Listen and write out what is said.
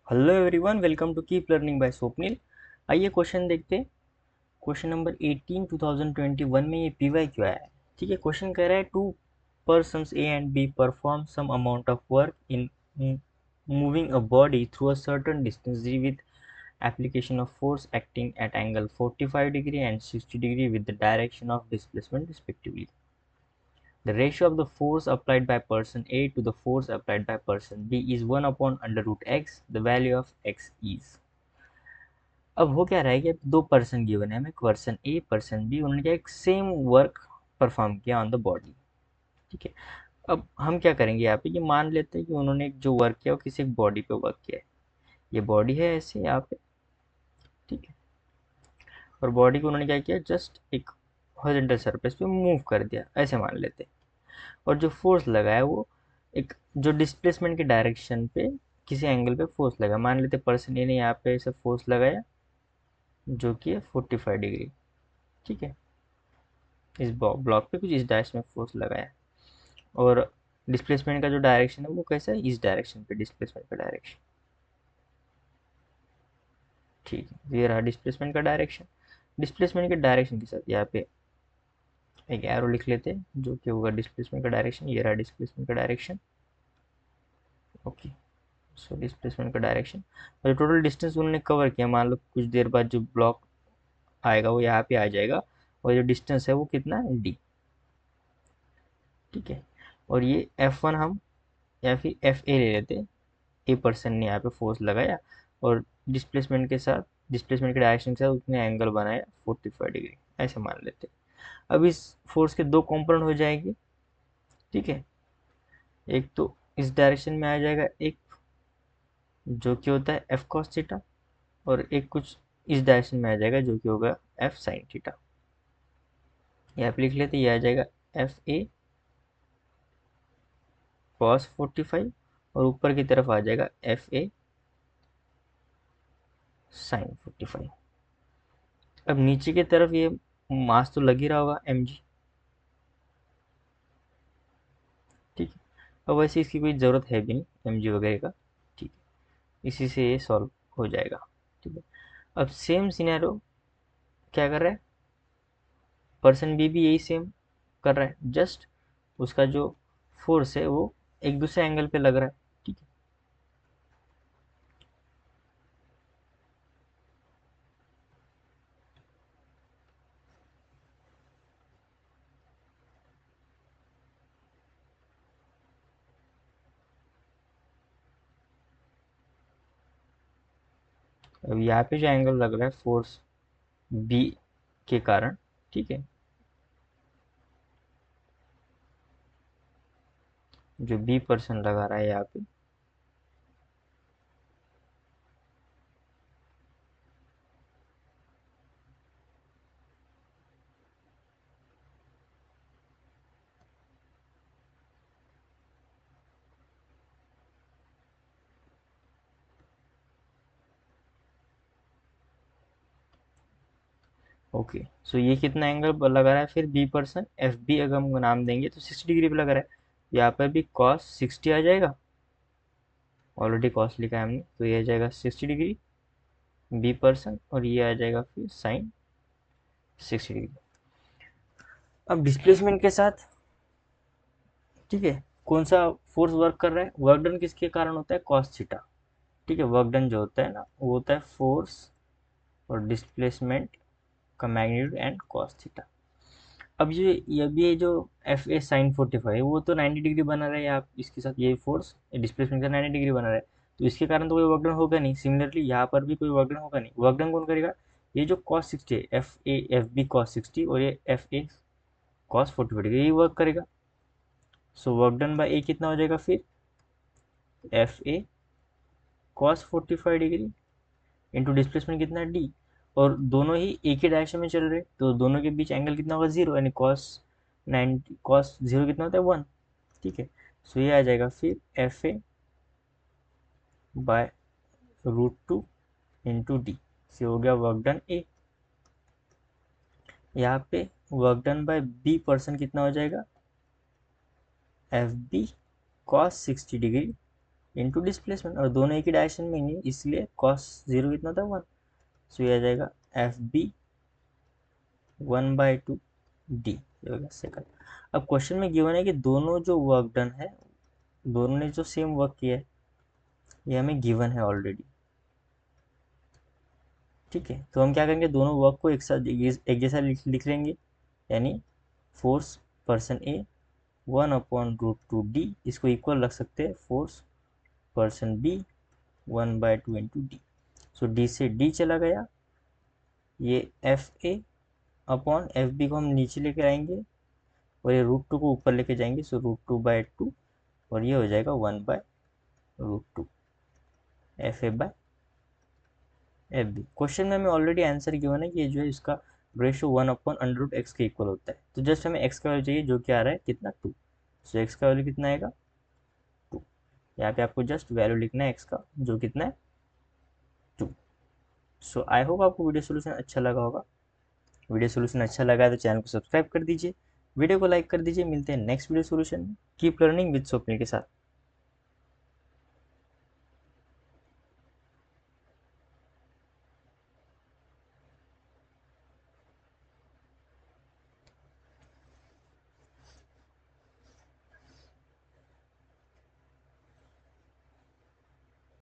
Hello everyone, welcome to keep learning by Swapnil. आइए question देखते हैं। क्वेश्चन नंबर 18 2021 में ये पीवाई क्यों आया है। ठीक है, क्वेश्चन कह रहा है two persons A and B perform some amount of work in moving a body through a certain distance with application of force acting at angle 45 degree and 60 degree with the direction of displacement respectively. The ratio of the force applied by person A to the force applied by person B is 1 upon under root x. The value of x is। अब हो क्या रहा है कि दो person given है, हमें person a person B, उन्होंने क्या एक सेम वर्क परफॉर्म किया ऑन द बॉडी। ठीक है, अब हम क्या करेंगे यहाँ पे, ये मान लेते हैं कि उन्होंने जो वर्क किया वो किसी एक बॉडी पे वर्क किया है। ये बॉडी है ऐसे यहाँ पे। ठीक है, और बॉडी को उन्होंने क्या किया, जस्ट एक हॉरिजॉन्टल सरफेस पे मूव कर दिया, ऐसे मान लेते हैं। और जो फोर्स लगा है वो एक जो डिस्प्लेसमेंट के डायरेक्शन पे किसी एंगल पे फोर्स लगा, मान लेते पर्सन ए ने यहाँ पे ऐसे फोर्स लगाया जो कि है 45 डिग्री। ठीक है, इस ब्लॉक पे कुछ इस डायरेक्शन में फोर्स लगाया, और डिस्प्लेसमेंट का जो डायरेक्शन है वो कैसा है, इस डायरेक्शन पे डिस्प्लेसमेंट का डायरेक्शन। ठीक है, ये रहा डिस्प्लेसमेंट का डायरेक्शन। डिस्प्लेसमेंट के डायरेक्शन के साथ यहाँ पे एक एरो लिख लेते हैं जो कि होगा डिस्प्लेसमेंट का डायरेक्शन। ये रहा डिस्प्लेसमेंट का डायरेक्शन। ओके, सो डिस्प्लेसमेंट का डायरेक्शन और टोटल डिस्टेंस उन्होंने कवर किया, मान लो कुछ देर बाद जो ब्लॉक आएगा वो यहाँ पे आ जाएगा, और जो डिस्टेंस है वो कितना है, डी। ठीक है, और ये F1 हम या फिर FA ले लेते हैं। ए पर्सन ने यहाँ पे फोर्स लगाया और डिस्प्लेसमेंट के साथ, डिस्प्लेसमेंट के डायरेक्शन के साथ उसने एंगल बनाया 45 डिग्री, ऐसे मान लेते हैं। अब इस फोर्स के दो कंपोनेंट हो जाएंगे। ठीक है, एक तो इस डायरेक्शन में आ जाएगा एक जो कि होता है एफ कॉस थीटा, और एक कुछ इस डायरेक्शन में आ जाएगा जो कि होगा एफ साइन थीटा। यहाँ पे लिख लेते, ये आ जाएगा एफ ए कॉस 45, और ऊपर की तरफ आ जाएगा एफ ए साइन 45। अब नीचे की तरफ ये मास तो लग ही रहा होगा एम जी। ठीक है, अब वैसे इसकी कोई ज़रूरत है भी नहीं एम जी वगैरह का। ठीक है, इसी से ये सॉल्व हो जाएगा। ठीक है, अब सेम सिनेरियो क्या कर रहा है, पर्सन बी भी यही सेम कर रहा है, जस्ट उसका जो फोर्स है वो एक दूसरे एंगल पे लग रहा है। ठीक है, अब यहाँ पे जो एंगल लग रहा है फोर्स बी के कारण, ठीक है, जो बी पर्सन लगा रहा है यहाँ पे, ओके, सो ये कितना एंगल लगा रहा है फिर बी पर्सन, एफ बी अगर हम नाम देंगे तो 60 डिग्री पे लगा रहा है। यहाँ पर भी कॉस 60 आ जाएगा, ऑलरेडी कॉस लिखा है हमने, तो ये आ जाएगा 60 डिग्री बी पर्सन, और ये आ जाएगा फिर साइन 60 डिग्री। अब डिस्प्लेसमेंट के साथ, ठीक है, कौन सा फोर्स वर्क कर रहा है, वर्क डन किसके कारण होता है, कॉस थीटा। ठीक है, वर्क डन जो होता है ना वो होता है फोर्स और डिस्प्लेसमेंट का मैग्नीट्यूड एंड कॉस थीटा। अब ये जो एफ ए साइन 45 वो तो 90 डिग्री बना रहा है, आप इसके साथ ये फोर्स डिस्प्लेसमेंट का 90 डिग्री बना रहा है, तो इसके कारण तो कोई वर्कडन होगा नहीं। सिमिलरली यहाँ पर भी कोई वर्कडन होगा नहीं। वर्कडन कौन करेगा, ये जो कॉस 60 है, एफ बी कॉस 60 और ये एफ ए कॉस 45 यही वर्क करेगा। सो वर्कडन बाई ए कितना हो जाएगा फिर, एफ ए कॉस 45 डिग्री इंटू डिस्प्लेसमेंट कितना डी, और दोनों ही एक ही डायरेक्शन में चल रहे, तो दोनों के बीच एंगल कितना होगा, जीरो, यानी कॉस 90 कॉस जीरो कितना होता है, 1। ठीक है, सो ये आ जाएगा फिर F A by √2 into D, से हो गया वर्क डन ए। यहाँ पे work done by B person कितना हो जाएगा, F B cos 60 degree into displacement, और दोनों एक ही डायरेक्शन में नहीं, इसलिए कॉस जीरो कितना था 1, सो ये आ जाएगा एफ बी 1/2 डी, ये हो गया सेकंड। अब क्वेश्चन में गिवन है कि दोनों जो वर्क डन है, दोनों ने जो सेम वर्क किया है, ये हमें गिवन है ऑलरेडी। ठीक है, तो हम क्या करेंगे, दोनों वर्क को एक साथ एक जैसा लिख लेंगे, यानी फोर्स पर्सन ए 1/√2 डी, इसको इक्वल रख सकते हैं force person B 1/2 into D. So D से डी चला गया, ये F A upon F B को हम नीचे लेकर आएंगे और ये √2 को ऊपर लेके जाएंगे, सो √2/2, और ये हो जाएगा 1/√2 F A by F B. Question में हमें ऑलरेडी आंसर गिवन है कि ये जो है इसका रेशो 1/√x के इक्वल होता है, तो जस्ट हमें x का वैल्यू चाहिए जो कि आ रहा है कितना 2, सो x का वैल्यू कितना आएगा 2, यहाँ पे आपको जस्ट वैल्यू लिखना है x का जो कितना है 2। सो आई होप आपको वीडियो सोल्यूशन अच्छा लगा होगा। वीडियो सोल्यूशन अच्छा लगा है तो चैनल को सब्सक्राइब कर दीजिए, वीडियो को लाइक कर दीजिए। मिलते हैं नेक्स्ट वीडियो सोल्यूशन में। कीप लर्निंग विद स्वप्निल के साथ।